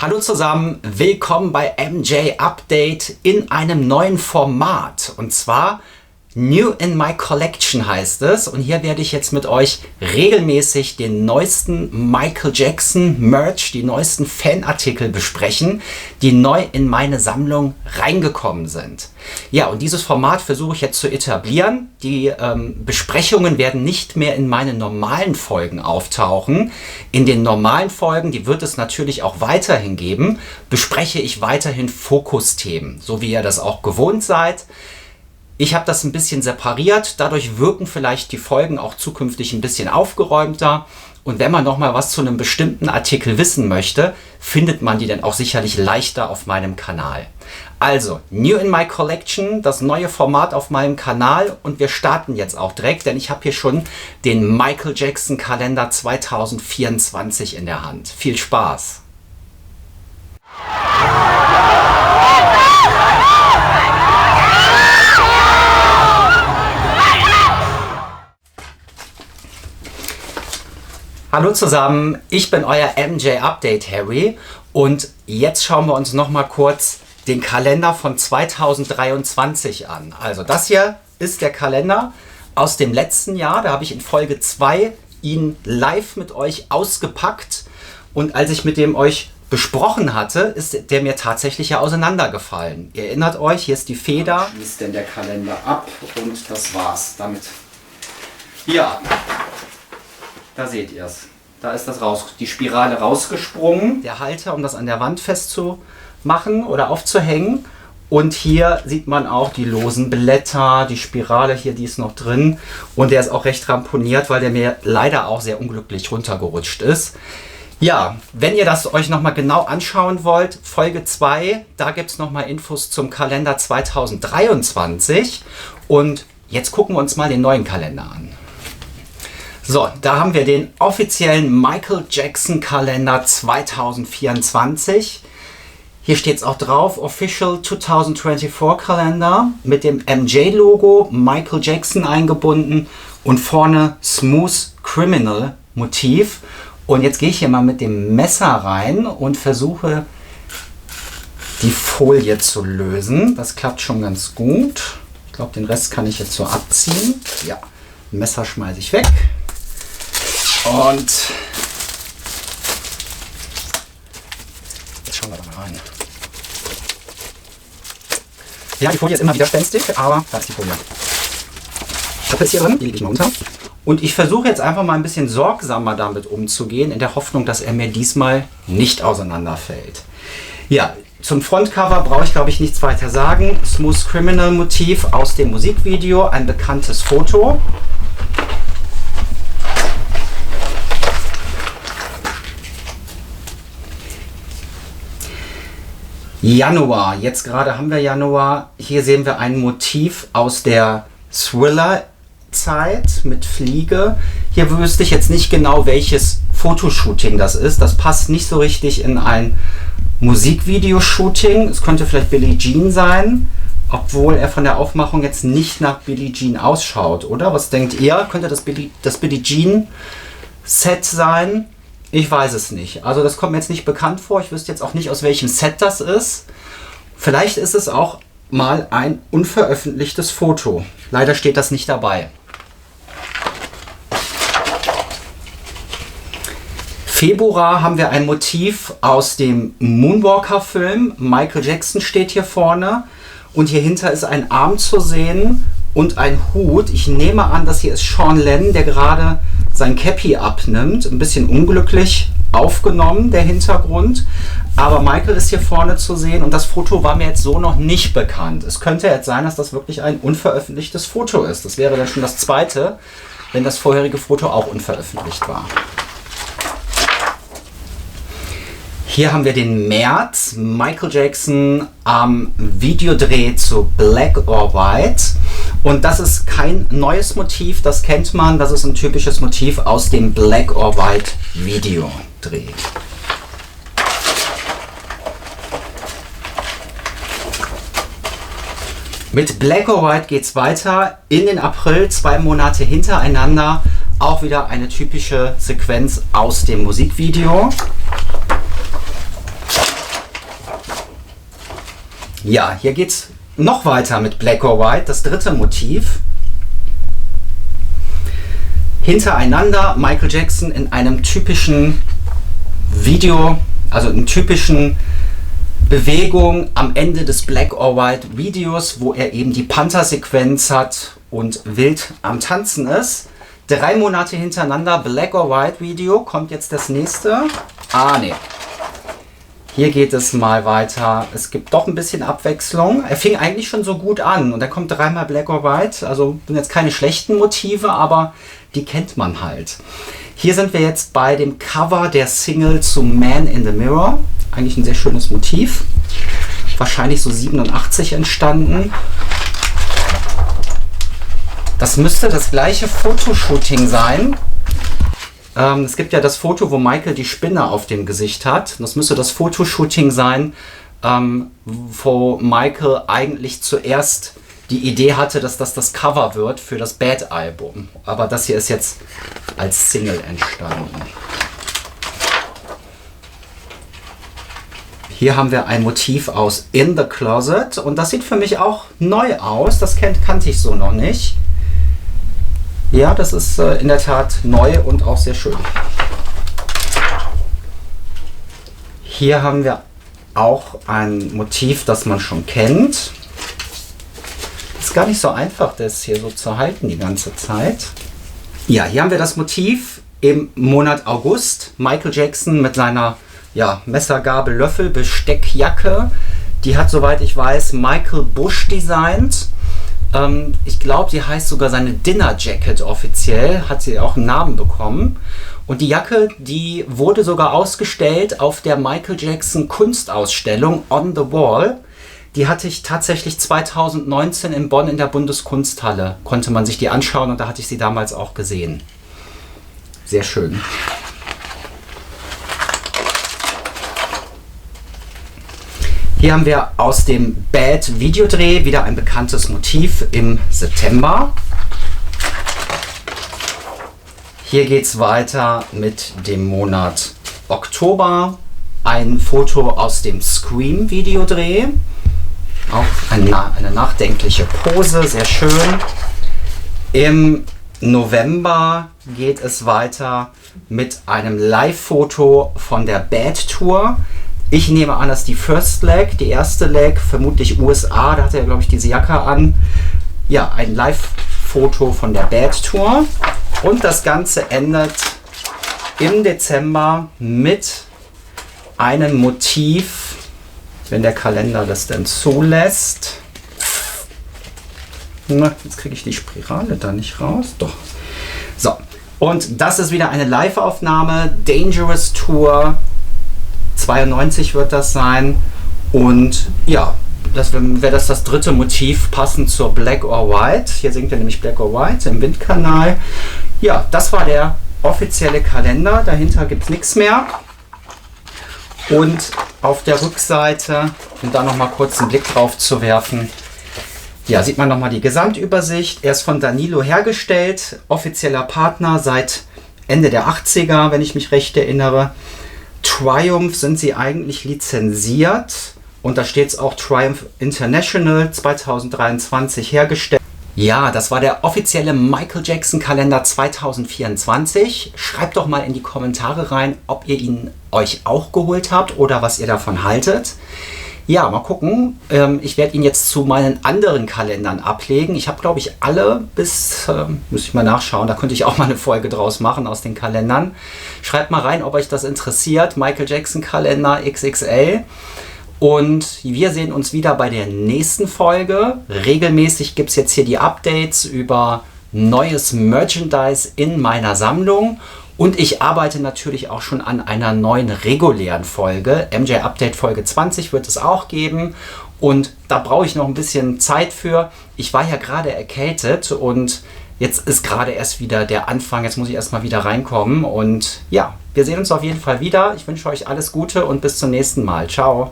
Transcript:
Hallo zusammen, willkommen bei MJ Update in einem neuen Format und zwar New in My Collection heißt es und hier werde ich jetzt mit euch regelmäßig den neuesten Michael Jackson Merch, die neuesten Fanartikel besprechen, die neu in meine Sammlung reingekommen sind. Ja, und dieses Format versuche ich jetzt zu etablieren. Die Besprechungen werden nicht mehr in meinen normalen Folgen auftauchen. In den normalen Folgen, die wird es natürlich auch weiterhin geben, bespreche ich weiterhin Fokusthemen, so wie ihr das auch gewohnt seid. Ich habe das ein bisschen separiert, dadurch wirken vielleicht die Folgen auch zukünftig ein bisschen aufgeräumter. Und wenn man nochmal was zu einem bestimmten Artikel wissen möchte, findet man die dann auch sicherlich leichter auf meinem Kanal. Also, New in My Collection, das neue Format auf meinem Kanal und wir starten jetzt auch direkt, denn ich habe hier schon den Michael Jackson Kalender 2024 in der Hand. Viel Spaß! Hallo zusammen, ich bin euer MJ Update Harry und jetzt schauen wir uns noch mal kurz den Kalender von 2023 an. Also das hier ist der Kalender aus dem letzten Jahr, da habe ich in Folge 2 ihn live mit euch ausgepackt und als ich mit dem euch besprochen hatte, ist der mir tatsächlich ja auseinandergefallen. Ihr erinnert euch, hier ist die Feder. Schließt denn der Kalender ab und das war's damit. Ja. Da seht ihr es. Da ist das die Spirale rausgesprungen. Der Halter, um das an der Wand festzumachen oder aufzuhängen. Und hier sieht man auch die losen Blätter, die Spirale hier, die ist noch drin. Und der ist auch recht ramponiert, weil der mir leider auch sehr unglücklich runtergerutscht ist. Ja, wenn ihr das euch nochmal genau anschauen wollt, Folge 2, da gibt es nochmal Infos zum Kalender 2023. Und jetzt gucken wir uns mal den neuen Kalender an. So, da haben wir den offiziellen Michael Jackson Kalender 2024. Hier steht es auch drauf, Official 2024 Kalender mit dem MJ-Logo, Michael Jackson eingebunden und vorne Smooth Criminal Motiv. Und jetzt gehe ich hier mal mit dem Messer rein und versuche die Folie zu lösen. Das klappt schon ganz gut. Ich glaube, den Rest kann ich jetzt so abziehen. Ja, Messer schmeiße ich weg. Und jetzt schauen wir da mal rein. Ja, die Folie ist immer widerspenstig, aber da ist die Folie. Ich habe jetzt hier drin, die lege ich mal unter. Und ich versuche jetzt einfach mal ein bisschen sorgsamer damit umzugehen, in der Hoffnung, dass er mir diesmal nicht auseinanderfällt. Ja, zum Frontcover brauche ich, glaube ich, nichts weiter sagen. Smooth Criminal Motiv aus dem Musikvideo, ein bekanntes Foto. Januar, jetzt gerade haben wir Januar, hier sehen wir ein Motiv aus der Thriller-Zeit mit Fliege. Hier wüsste ich jetzt nicht genau, welches Fotoshooting das ist. Das passt nicht so richtig in ein Musikvideo-Shooting. Es könnte vielleicht Billie Jean sein, obwohl er von der Aufmachung jetzt nicht nach Billie Jean ausschaut, oder? Was denkt ihr? Könnte das Billie Jean-Set sein? Ich weiß es nicht. Also das kommt mir jetzt nicht bekannt vor. Ich wüsste jetzt auch nicht, aus welchem Set das ist. Vielleicht ist es auch mal ein unveröffentlichtes Foto. Leider steht das nicht dabei. Februar haben wir ein Motiv aus dem Moonwalker-Film. Michael Jackson steht hier vorne. Und hier hinter ist ein Arm zu sehen und ein Hut. Ich nehme an, das hier ist Sean Lennon, der gerade sein Cappy abnimmt. Ein bisschen unglücklich aufgenommen, der Hintergrund. Aber Michael ist hier vorne zu sehen und das Foto war mir jetzt so noch nicht bekannt. Es könnte jetzt sein, dass das wirklich ein unveröffentlichtes Foto ist. Das wäre dann schon das zweite, wenn das vorherige Foto auch unveröffentlicht war. Hier haben wir den März, Michael Jackson am Videodreh zu Black or White. Und das ist kein neues Motiv, das kennt man. Das ist ein typisches Motiv aus dem Black or White Videodreh. Mit Black or White geht es weiter in den April, 2 Monate hintereinander. Auch wieder eine typische Sequenz aus dem Musikvideo. Ja, hier geht's noch weiter mit Black or White, das dritte Motiv. Hintereinander Michael Jackson in einem typischen Video, also in typischen Bewegung am Ende des Black or White Videos, wo er eben die Panther-Sequenz hat und wild am Tanzen ist. 3 Monate hintereinander Black or White Video, kommt jetzt das nächste. Ne. Hier geht es mal weiter. Es gibt doch ein bisschen Abwechslung. Er fing eigentlich schon so gut an und dann kommt 3-mal Black or White. Also sind jetzt keine schlechten Motive, aber die kennt man halt. Hier sind wir jetzt bei dem Cover der Single zu Man in the Mirror. Eigentlich ein sehr schönes Motiv. Wahrscheinlich so 87 entstanden. Das müsste das gleiche Fotoshooting sein. Es gibt ja das Foto, wo Michael die Spinne auf dem Gesicht hat. Das müsste das Fotoshooting sein, wo Michael eigentlich zuerst die Idee hatte, dass das Cover wird für das Bad-Album. Aber das hier ist jetzt als Single entstanden. Hier haben wir ein Motiv aus In the Closet und das sieht für mich auch neu aus. Das kannte ich so noch nicht. Ja, das ist in der Tat neu und auch sehr schön. Hier haben wir auch ein Motiv, das man schon kennt. Ist gar nicht so einfach, das hier so zu halten die ganze Zeit. Ja, hier haben wir das Motiv im Monat August. Michael Jackson mit seiner Messer, Gabel, Löffel, Besteckjacke. Die hat, soweit ich weiß, Michael Bush designt. Ich glaube, die heißt sogar seine Dinner Jacket offiziell, hat sie auch einen Namen bekommen. Und die Jacke, die wurde sogar ausgestellt auf der Michael Jackson Kunstausstellung On the Wall. Die hatte ich tatsächlich 2019 in Bonn in der Bundeskunsthalle. Konnte man sich die anschauen und da hatte ich sie damals auch gesehen. Sehr schön. Hier haben wir aus dem Bad Videodreh wieder ein bekanntes Motiv im September. Hier geht es weiter mit dem Monat Oktober. Ein Foto aus dem Scream Videodreh. Auch eine nachdenkliche Pose, sehr schön. Im November geht es weiter mit einem Live-Foto von der Bad Tour. Ich nehme an, dass die First Leg, die erste Leg, vermutlich USA, da hat er, glaube ich, diese Jacke an. Ja, ein Live-Foto von der Bad Tour. Und das Ganze endet im Dezember mit einem Motiv, wenn der Kalender das denn zulässt. Na, jetzt kriege ich die Spirale da nicht raus. Doch. So, und das ist wieder eine Live-Aufnahme, Dangerous Tour. 92 wird das sein und ja, das wäre das dritte Motiv passend zur Black or White. Hier singt er nämlich Black or White im Windkanal. Ja, das war der offizielle Kalender, dahinter gibt es nichts mehr. Und auf der Rückseite, um da nochmal kurz einen Blick drauf zu werfen, ja, sieht man nochmal die Gesamtübersicht. Er ist von Danilo hergestellt, offizieller Partner seit Ende der 80er, wenn ich mich recht erinnere. Triumph sind sie eigentlich lizenziert und da steht es auch Triumph International 2023 hergestellt. Ja, das war der offizielle Michael Jackson Kalender 2024. Schreibt doch mal in die Kommentare rein, ob ihr ihn euch auch geholt habt oder was ihr davon haltet. Ja, mal gucken. Ich werde ihn jetzt zu meinen anderen Kalendern ablegen. Ich habe, glaube ich, alle bis, müsste ich mal nachschauen, da könnte ich auch mal eine Folge draus machen aus den Kalendern. Schreibt mal rein, ob euch das interessiert. Michael Jackson Kalender XXL. Und wir sehen uns wieder bei der nächsten Folge. Regelmäßig gibt es jetzt hier die Updates über neues Merchandise in meiner Sammlung. Und ich arbeite natürlich auch schon an einer neuen regulären Folge. MJ Update Folge 20 wird es auch geben. Und da brauche ich noch ein bisschen Zeit für. Ich war ja gerade erkältet und jetzt ist gerade erst wieder der Anfang. Jetzt muss ich erstmal wieder reinkommen. Und ja, wir sehen uns auf jeden Fall wieder. Ich wünsche euch alles Gute und bis zum nächsten Mal. Ciao.